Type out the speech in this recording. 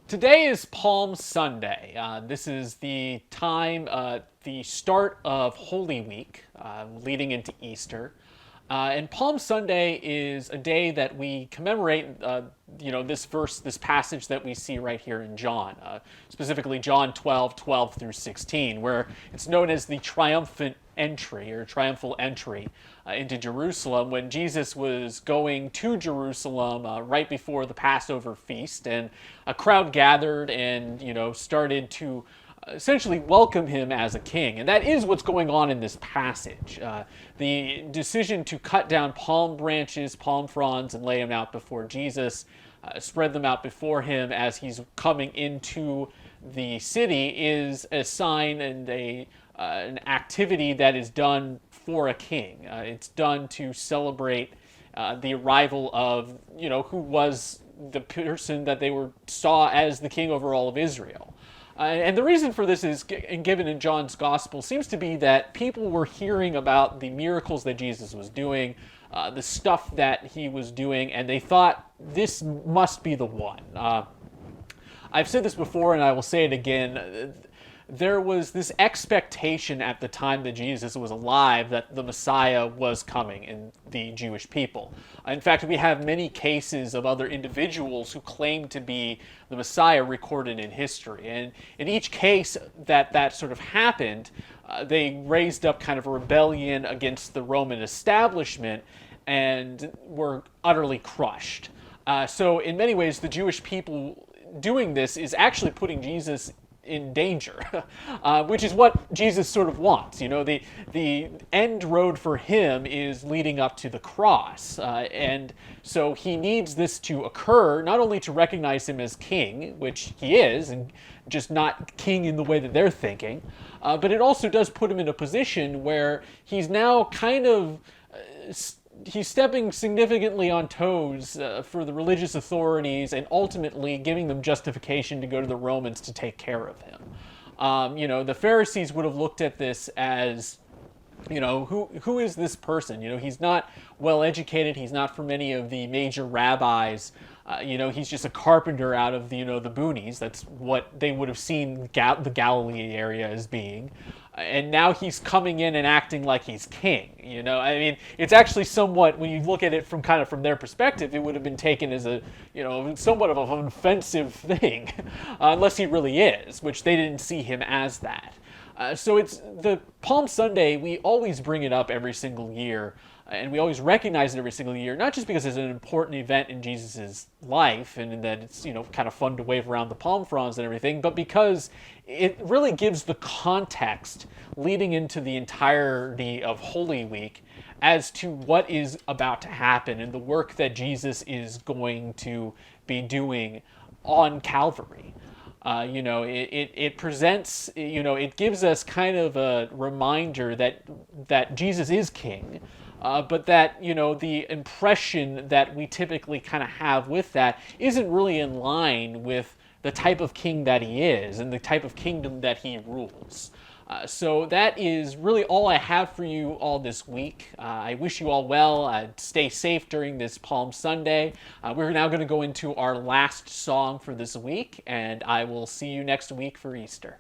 Today is Palm Sunday. This is the time, the start of Holy Week, leading into Easter. And Palm Sunday is a day that we commemorate, this verse, this passage that we see right here in John, specifically John 12:12 through 16, where it's known as the triumphant entry or triumphal entry into Jerusalem when Jesus was going to Jerusalem right before the Passover feast, and a crowd gathered and started to essentially welcome him as a king. And that is what's going on in this passage. The decision to cut down palm branches, palm fronds, and lay them out before Jesus, spread them out before him as he's coming into the city, is a sign and an activity that is done for a king. It's done to celebrate the arrival of, who was the person that they saw as the king over all of Israel. And the reason for this is given in John's gospel seems to be that people were hearing about the miracles that Jesus was doing, the stuff that he was doing, and they thought this must be the one. I've said this before and I will say it again. There was this expectation at the time that Jesus was alive that the Messiah was coming in the Jewish people. In fact, we have many cases of other individuals who claim to be the Messiah recorded in history. And in each case that sort of happened, they raised up kind of a rebellion against the Roman establishment and were utterly crushed. So in many ways, the Jewish people doing this is actually putting Jesus in danger, which is what Jesus sort of wants. The end road for him is leading up to the cross, and so he needs this to occur, not only to recognize him as king, which he is, and just not king in the way that they're thinking, but it also does put him in a position where he's now kind of he's stepping significantly on toes for the religious authorities and ultimately giving them justification to go to the Romans to take care of him. The Pharisees would have looked at this as, who is this person? He's not well educated. He's not from any of the major rabbis. He's just a carpenter out of the boonies. That's what they would have seen the Galilee area as being. And now he's coming in and acting like he's king. It's actually somewhat, when you look at it from their perspective, it would have been taken as a, somewhat of an offensive thing, unless he really is, which they didn't see him as that. So it's the Palm Sunday, we always bring it up every single year, and we always recognize it every single year, not just because it's an important event in Jesus' life and that it's, kind of fun to wave around the palm fronds and everything, but because it really gives the context leading into the entirety of Holy Week as to what is about to happen and the work that Jesus is going to be doing on Calvary. It presents, it gives us kind of a reminder that Jesus is king, but that, the impression that we typically kind of have with that isn't really in line with the type of king that he is and the type of kingdom that he rules. So that is really all I have for you all this week. I wish you all well. Stay safe during this Palm Sunday. We're now going to go into our last song for this week, and I will see you next week for Easter.